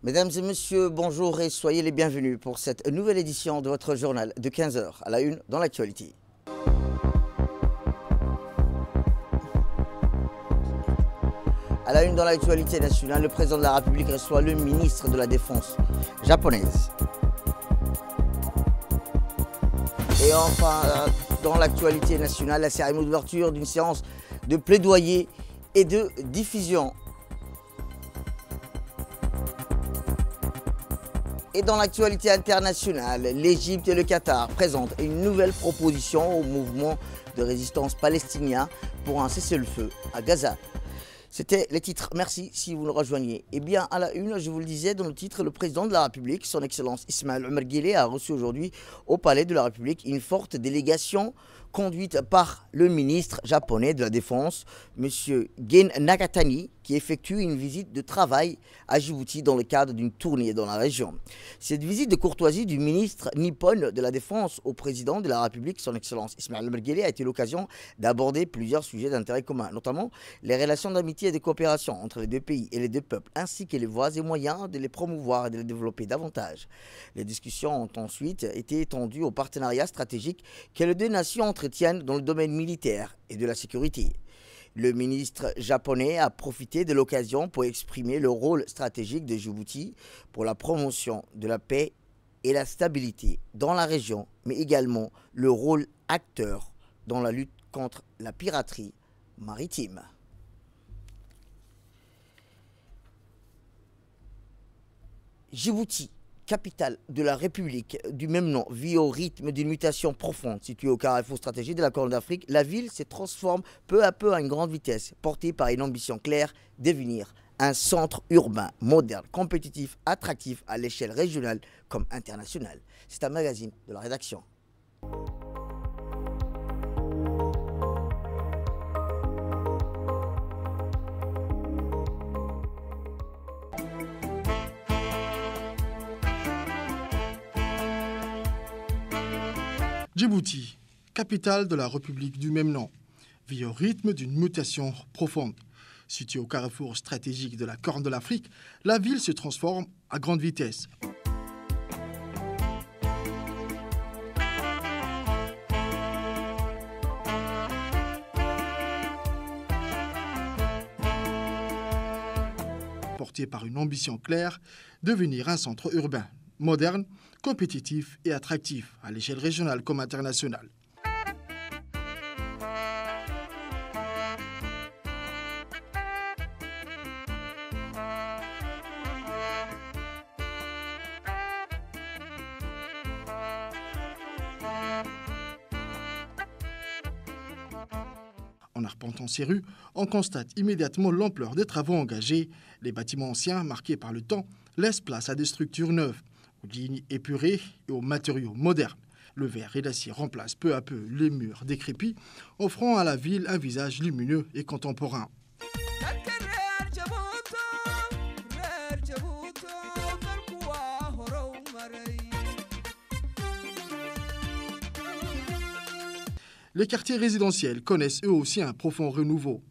Mesdames et messieurs, bonjour et soyez les bienvenus pour cette nouvelle édition de votre journal de 15 heures à la une dans l'actualité. À la une dans l'actualité nationale, le président de la République reçoit le ministre de la Défense japonaise. Et enfin, dans l'actualité nationale, la cérémonie d'ouverture d'une séance de plaidoyer et de diffusion. Et dans l'actualité internationale, l'Égypte et le Qatar présentent une nouvelle proposition au mouvement de résistance palestinien pour un cessez-le-feu à Gaza. C'était les titres. Merci si vous nous rejoignez. Eh bien, à la une, je vous le disais dans le titre, le président de la République, son Excellence Ismaël Omar Guelleh, a reçu aujourd'hui au Palais de la République une forte délégation conduite par le ministre japonais de la Défense, M. Gen Nakatani, qui effectue une visite de travail à Djibouti dans le cadre d'une tournée dans la région. Cette visite de courtoisie du ministre nippon de la Défense au président de la République, son Excellence Ismaël Omar Guelleh, a été l'occasion d'aborder plusieurs sujets d'intérêt commun, notamment les relations d'amitié et de coopération entre les deux pays et les deux peuples, ainsi que les voies et moyens de les promouvoir et de les développer davantage. Les discussions ont ensuite été étendues au partenariat stratégique que les deux nations entretiennent dans le domaine militaire et de la sécurité. Le ministre japonais a profité de l'occasion pour exprimer le rôle stratégique de Djibouti pour la promotion de la paix et la stabilité dans la région, mais également le rôle acteur dans la lutte contre la piraterie maritime. Djibouti, capitale de la République du même nom, vit au rythme d'une mutation profonde. Située au carrefour stratégique de la Corne d'Afrique, la ville se transforme peu à peu à une grande vitesse, portée par une ambition claire, devenir un centre urbain, moderne, compétitif, attractif à l'échelle régionale comme internationale. C'est un magazine de la rédaction. Djibouti, capitale de la République du même nom, vit au rythme d'une mutation profonde. Située au carrefour stratégique de la Corne de l'Afrique, la ville se transforme à grande vitesse. Portée par une ambition claire, devenir un centre urbain, moderne, compétitif et attractif à l'échelle régionale comme internationale. En arpentant ces rues, on constate immédiatement l'ampleur des travaux engagés. Les bâtiments anciens, marqués par le temps, laissent place à des structures neuves, aux lignes épurées et aux matériaux modernes. Le verre et l'acier remplacent peu à peu les murs décrépits, offrant à la ville un visage lumineux et contemporain. Les quartiers résidentiels connaissent eux aussi un profond renouveau.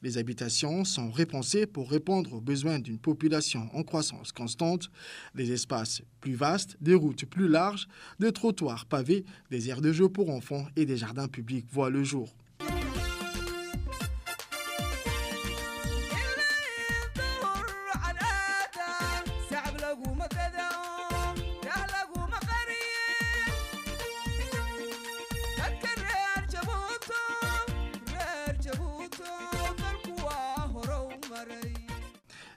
Les habitations sont repensées pour répondre aux besoins d'une population en croissance constante, des espaces plus vastes, des routes plus larges, des trottoirs pavés, des aires de jeu pour enfants et des jardins publics voient le jour.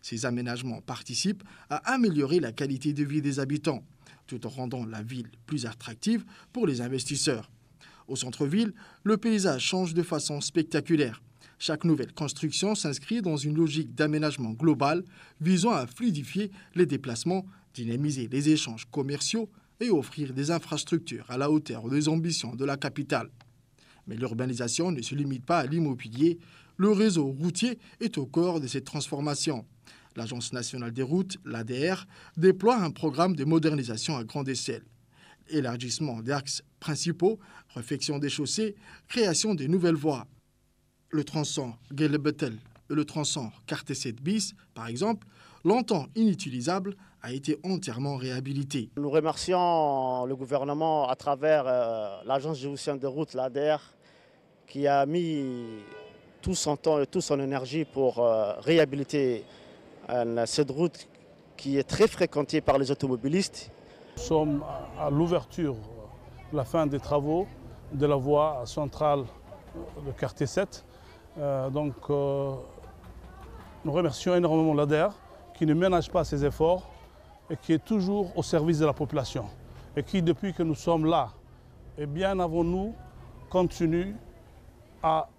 Ces aménagements participent à améliorer la qualité de vie des habitants, tout en rendant la ville plus attractive pour les investisseurs. Au centre-ville, le paysage change de façon spectaculaire. Chaque nouvelle construction s'inscrit dans une logique d'aménagement global visant à fluidifier les déplacements, dynamiser les échanges commerciaux et offrir des infrastructures à la hauteur des ambitions de la capitale. Mais l'urbanisation ne se limite pas à l'immobilier. Le réseau routier est au cœur de cette transformation. L'Agence nationale des routes, l'ADR, déploie un programme de modernisation à grande échelle. Élargissement d'axes principaux, réfection des chaussées, création de nouvelles voies. Le tronçon Guelbetel Et le tronçon Carte-7 bis, par exemple, longtemps inutilisable, a été entièrement réhabilité. Nous remercions le gouvernement à travers l'Agence djiboutienne de route, l'ADR, qui a mis tout son temps et toute son énergie pour réhabiliter cette route qui est très fréquentée par les automobilistes. Nous sommes à l'ouverture, la fin des travaux de la voie centrale de Quartier 7. Nous remercions énormément l'ADER qui ne ménage pas ses efforts et qui est toujours au service de la population. Et qui, depuis que nous sommes là, et bien avant nous, continue à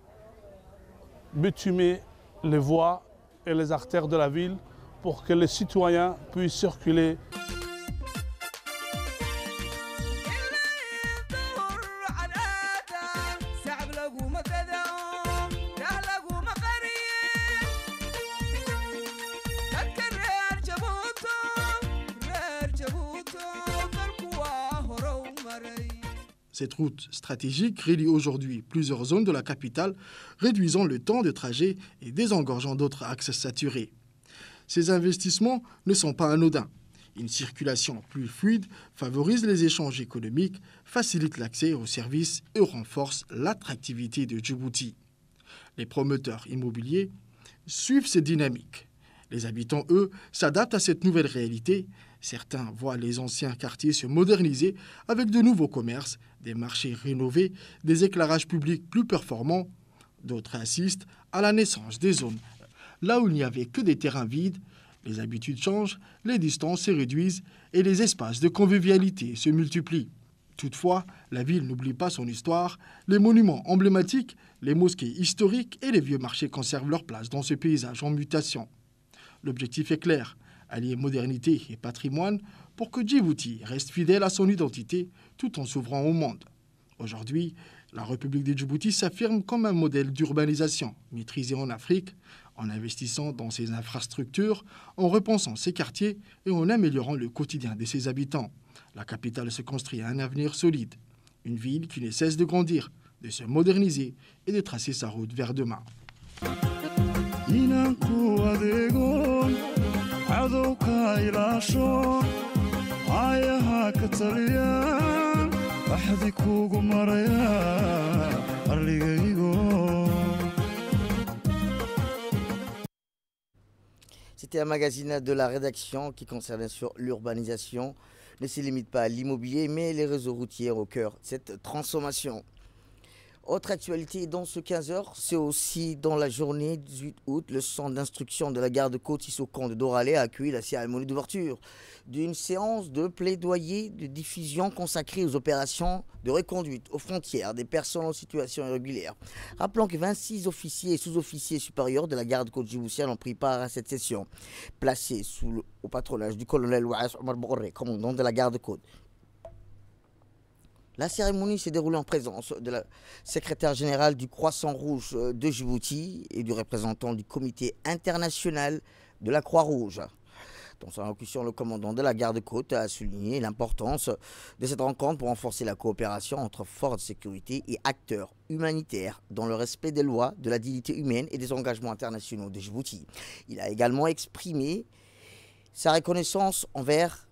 bitumer les voies et les artères de la ville pour que les citoyens puissent circuler. Cette route stratégique relie aujourd'hui plusieurs zones de la capitale, réduisant le temps de trajet et désengorgeant d'autres axes saturés. Ces investissements ne sont pas anodins. Une circulation plus fluide favorise les échanges économiques, facilite l'accès aux services et renforce l'attractivité de Djibouti. Les promoteurs immobiliers suivent ces dynamiques. Les habitants, eux, s'adaptent à cette nouvelle réalité. Certains voient les anciens quartiers se moderniser avec de nouveaux commerces, des marchés rénovés, des éclairages publics plus performants. D'autres assistent à la naissance des zones. Là où il n'y avait que des terrains vides, les habitudes changent, les distances se réduisent et les espaces de convivialité se multiplient. Toutefois, la ville n'oublie pas son histoire. Les monuments emblématiques, les mosquées historiques et les vieux marchés conservent leur place dans ce paysage en mutation. L'objectif est clair, allier modernité et patrimoine pour que Djibouti reste fidèle à son identité tout en s'ouvrant au monde. Aujourd'hui, la République de Djibouti s'affirme comme un modèle d'urbanisation maîtrisé en Afrique, en investissant dans ses infrastructures, en repensant ses quartiers et en améliorant le quotidien de ses habitants. La capitale se construit à un avenir solide, une ville qui ne cesse de grandir, de se moderniser et de tracer sa route vers demain. C'était un magazine de la rédaction qui concernait sur l'urbanisation. Ne se limite pas à l'immobilier, mais les réseaux routiers au cœur de cette transformation. Autre actualité dans ce 15h, c'est aussi dans la journée 18 août, le centre d'instruction de la garde-côte Sissoko de Doralé a accueilli la cérémonie d'ouverture d'une séance de plaidoyer de diffusion consacrée aux opérations de reconduite aux frontières des personnes en situation irrégulière. Rappelons que 26 officiers et sous-officiers supérieurs de la garde-côte djiboutienne ont pris part à cette session, placée au patronage du colonel Ouass Omar Bourré, commandant de la garde-côte. La cérémonie s'est déroulée en présence de la secrétaire générale du Croissant Rouge de Djibouti et du représentant du comité international de la Croix-Rouge. Dans son allocution, le commandant de la garde-côte a souligné l'importance de cette rencontre pour renforcer la coopération entre forces de sécurité et acteurs humanitaires dans le respect des lois, de la dignité humaine et des engagements internationaux de Djibouti. Il a également exprimé sa reconnaissance envers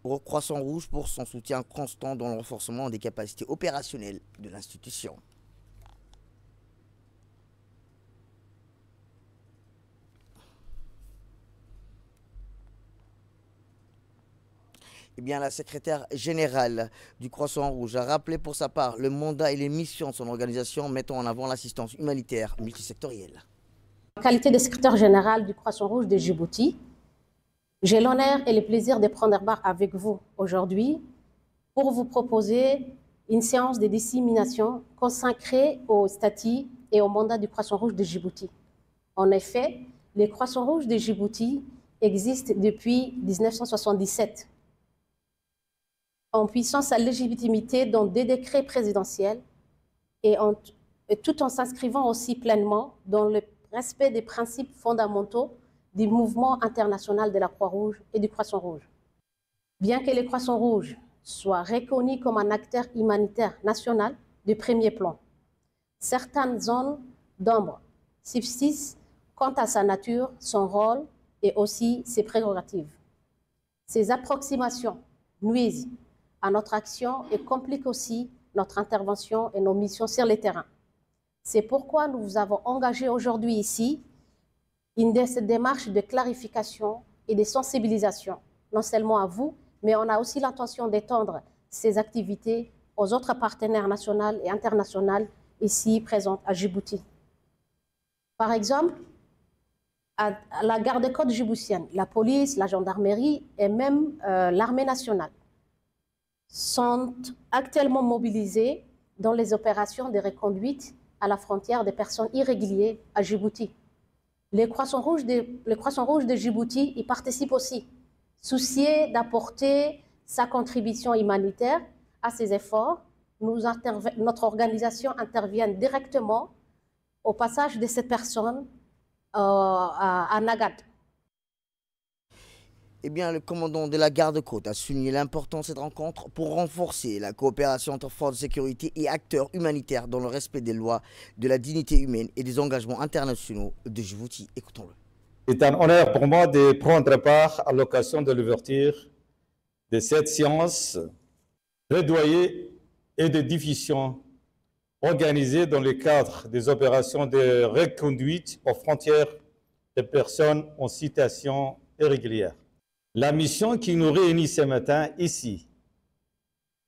au Croissant Rouge pour son soutien constant dans le renforcement des capacités opérationnelles de l'institution. Eh bien, la secrétaire générale du Croissant Rouge a rappelé pour sa part le mandat et les missions de son organisation mettant en avant l'assistance humanitaire multisectorielle. En qualité de secrétaire général du Croissant Rouge de Djibouti, j'ai l'honneur et le plaisir de prendre part avec vous aujourd'hui pour vous proposer une séance de dissémination consacrée au statut et au mandat du Croissant Rouge de Djibouti. En effet, le Croissant Rouge de Djibouti existe depuis 1977, en puissant sa légitimité dans des décrets présidentiels et tout en s'inscrivant aussi pleinement dans le respect des principes fondamentaux du mouvement international de la Croix-Rouge et du Croissant Rouge. Bien que le Croissant Rouge soit reconnu comme un acteur humanitaire national de premier plan, certaines zones d'ombre subsistent quant à sa nature, son rôle et aussi ses prérogatives. Ces approximations nuisent à notre action et compliquent aussi notre intervention et nos missions sur le terrain. C'est pourquoi nous avons engagé aujourd'hui ici une démarche de clarification et de sensibilisation, non seulement à vous, mais on a aussi l'intention d'étendre ces activités aux autres partenaires nationaux et internationaux ici présents à Djibouti. Par exemple, à la garde-côte djiboutienne, la police, la gendarmerie et même l'armée nationale sont actuellement mobilisés dans les opérations de reconduite à la frontière des personnes irrégulières à Djibouti. Le Croissant Rouge de Djibouti y participe aussi, soucieux d'apporter sa contribution humanitaire à ces efforts. Notre organisation intervient directement au passage de ces personnes à Nagad. Eh bien, le commandant de la garde-côte a souligné l'importance de cette rencontre pour renforcer la coopération entre forces de sécurité et acteurs humanitaires dans le respect des lois, de la dignité humaine et des engagements internationaux de Djibouti. Écoutons-le. C'est un honneur pour moi de prendre part à l'occasion de l'ouverture de cette séance plaidoyer et de diffusion organisée dans le cadre des opérations de reconduite aux frontières des personnes en situation irrégulière. La mission qui nous réunit ce matin ici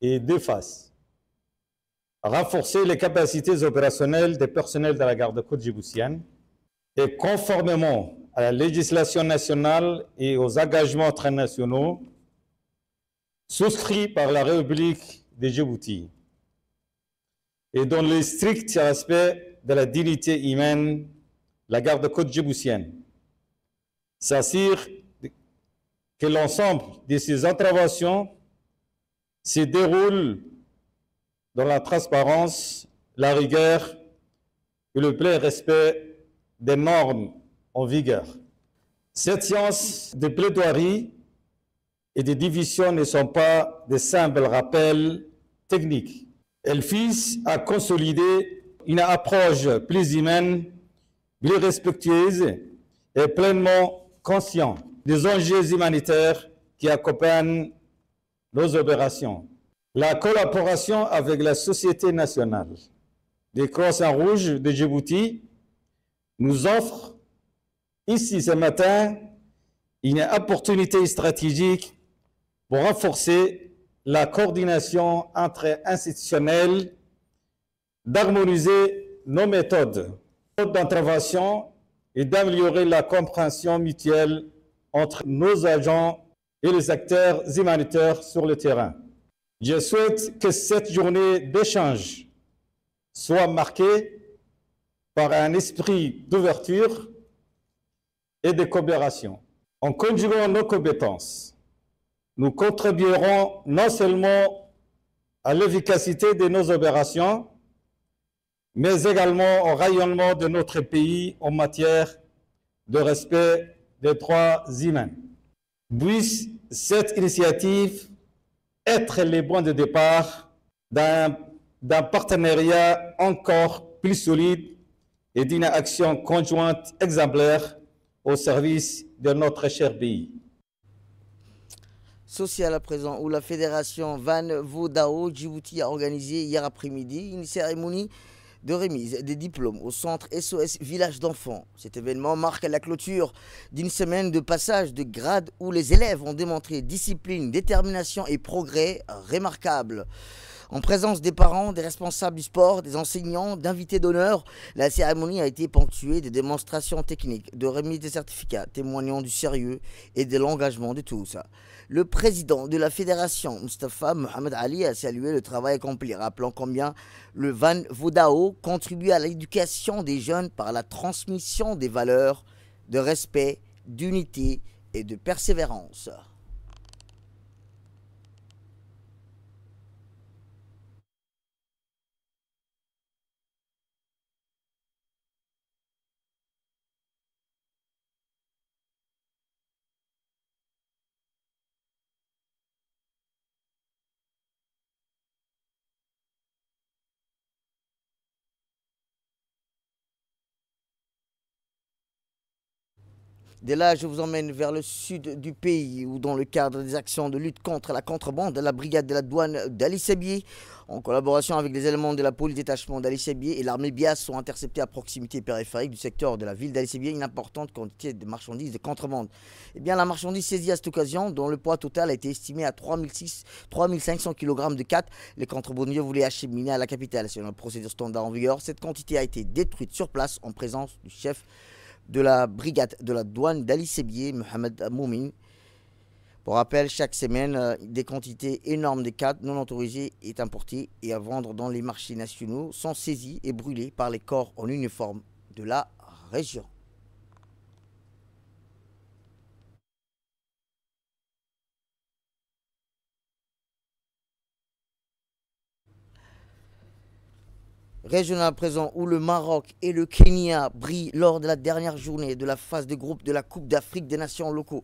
est deux faces. Renforcer les capacités opérationnelles des personnels de la garde-côte djiboutienne et conformément à la législation nationale et aux engagements internationaux souscrits par la République de Djibouti et dans le strict respect de la dignité humaine, la garde-côte djiboutienne s'assure que l'ensemble de ces interventions se déroulent dans la transparence, la rigueur et le plein respect des normes en vigueur. Cette séance de plaidoirie et de division ne sont pas de simples rappels techniques. Elles visent à consolider une approche plus humaine, plus respectueuse et pleinement consciente des enjeux humanitaires qui accompagnent nos opérations. La collaboration avec la Société nationale des Croissants Rouges de Djibouti nous offre ici ce matin une opportunité stratégique pour renforcer la coordination entre institutionnelle, d'harmoniser nos méthodes d'intervention et d'améliorer la compréhension mutuelle entre nos agents et les acteurs humanitaires sur le terrain. Je souhaite que cette journée d'échange soit marquée par un esprit d'ouverture et de coopération. En conjuguant nos compétences, nous contribuerons non seulement à l'efficacité de nos opérations, mais également au rayonnement de notre pays en matière de respect des droits humains. Puisse cette initiative être le point de départ d'un partenariat encore plus solide et d'une action conjointe exemplaire au service de notre cher pays. Social à présent, où la fédération Van Vodao Djibouti a organisé hier après-midi une cérémonie de remise des diplômes au centre SOS Village d'enfants. Cet événement marque la clôture d'une semaine de passage de grade où les élèves ont démontré discipline, détermination et progrès remarquables. En présence des parents, des responsables du sport, des enseignants, d'invités d'honneur, la cérémonie a été ponctuée de démonstrations techniques, de remise des certificats témoignant du sérieux et de l'engagement de tous. Le président de la fédération, Mustafa Mohamed Ali, a salué le travail accompli, rappelant combien le Van Vodao contribue à l'éducation des jeunes par la transmission des valeurs de respect, d'unité et de persévérance. De là, je vous emmène vers le sud du pays où, dans le cadre des actions de lutte contre la contrebande, la brigade de la douane d'Ali Sabié, en collaboration avec les éléments de la police détachement d'Ali Sabié et l'armée BIAS, ont intercepté à proximité périphérique du secteur de la ville d'Ali Sabié une importante quantité de marchandises de contrebande. Eh bien, la marchandise saisie à cette occasion, dont le poids total a été estimé à 3500 kg de 4, les contrebandiers voulaient acheminer à la capitale. Selon la procédure standard en vigueur, cette quantité a été détruite sur place en présence du chef de la brigade de la douane d'Ali Sabié, Mohamed Moumin. Pour rappel, chaque semaine, des quantités énormes de cadres non autorisés est importées et à vendre dans les marchés nationaux sont saisies et brûlées par les corps en uniforme de la région. Régional à présent, où le Maroc et le Kenya brillent lors de la dernière journée de la phase de groupe de la Coupe d'Afrique des Nations locaux.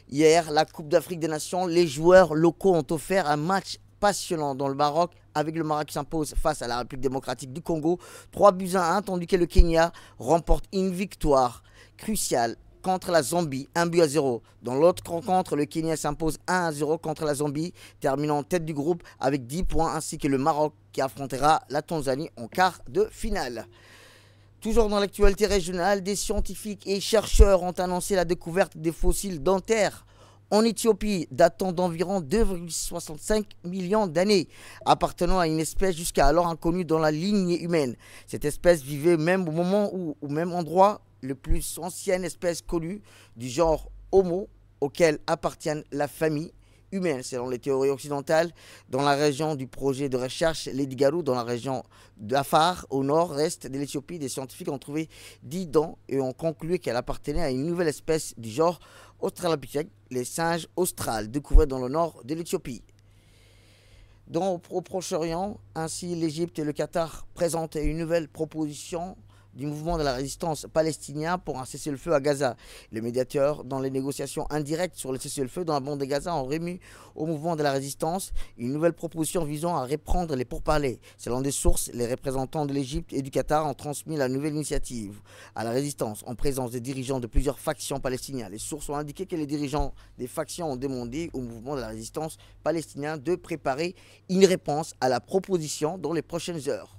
Hier, la Coupe d'Afrique des Nations, les joueurs locaux ont offert un match passionnant dans le Maroc, avec le Maroc qui s'impose face à la République démocratique du Congo, 3-1, tandis que le Kenya remporte une victoire cruciale contre la Zambie, 1-0. Dans l'autre rencontre, le Kenya s'impose 1-0 contre la Zambie, terminant en tête du groupe avec 10 points, ainsi que le Maroc qui affrontera la Tanzanie en quart de finale. Toujours dans l'actualité régionale, des scientifiques et chercheurs ont annoncé la découverte des fossiles dentaires en Éthiopie, datant d'environ 2,65 millions d'années, appartenant à une espèce jusqu'à alors inconnue dans la lignée humaine. Cette espèce vivait même au moment où, au même endroit, la plus ancienne espèce connue du genre Homo, auquel appartient la famille humaine, selon les théories occidentales, dans la région du projet de recherche Ledigaru, dans la région d'Afar, au nord-est de l'Éthiopie. Des scientifiques ont trouvé 10 dents et ont conclu qu'elle appartenait à une nouvelle espèce du genre Australopithèque, les singes australes, découverts dans le nord de l'Éthiopie. Au Proche-Orient, ainsi l'Égypte et le Qatar présentent une nouvelle proposition du mouvement de la résistance palestinien pour un cessez-le-feu à Gaza. Les médiateurs dans les négociations indirectes sur le cessez-le-feu dans la bande de Gaza ont remis au mouvement de la résistance une nouvelle proposition visant à reprendre les pourparlers. Selon des sources, les représentants de l'Égypte et du Qatar ont transmis la nouvelle initiative à la résistance en présence des dirigeants de plusieurs factions palestiniennes. Les sources ont indiqué que les dirigeants des factions ont demandé au mouvement de la résistance palestinien de préparer une réponse à la proposition dans les prochaines heures.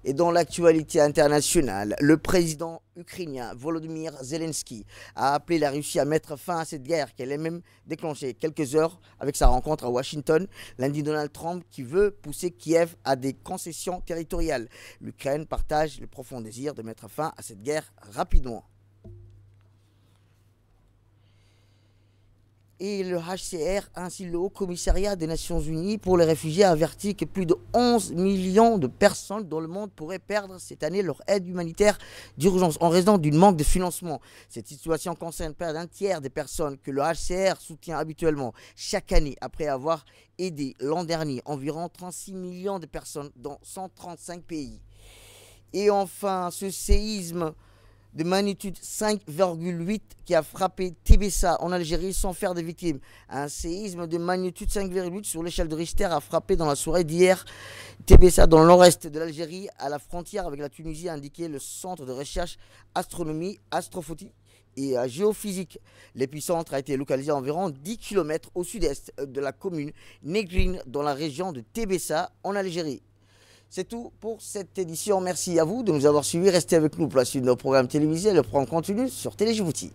Et dans l'actualité internationale, le président ukrainien Volodymyr Zelensky a appelé la Russie à mettre fin à cette guerre qu'elle a même déclenchée quelques heures avec sa rencontre à Washington. Lundi, Donald Trump qui veut pousser Kiev à des concessions territoriales. L'Ukraine partage le profond désir de mettre fin à cette guerre rapidement. Et le HCR ainsi le Haut Commissariat des Nations Unies pour les réfugiés a averti que plus de 11 millions de personnes dans le monde pourraient perdre cette année leur aide humanitaire d'urgence en raison d'un manque de financement. Cette situation concerne près d'un tiers des personnes que le HCR soutient habituellement chaque année après avoir aidé l'an dernier environ 36 millions de personnes dans 135 pays. Et enfin, ce séisme de magnitude 5,8 qui a frappé Tébessa en Algérie sans faire de victimes. Un séisme de magnitude 5,8 sur l'échelle de Richter a frappé dans la soirée d'hier Tébessa dans le nord-est de l'Algérie, à la frontière avec la Tunisie, a indiqué le centre de recherche astronomie, astrophotique et géophysique. L'épicentre a été localisé à environ 10 km au sud-est de la commune Negrine dans la région de Tébessa en Algérie. C'est tout pour cette édition. Merci à vous de nous avoir suivis. Restez avec nous pour la suite de nos programmes télévisés. Le programme continue sur Télé Djibouti.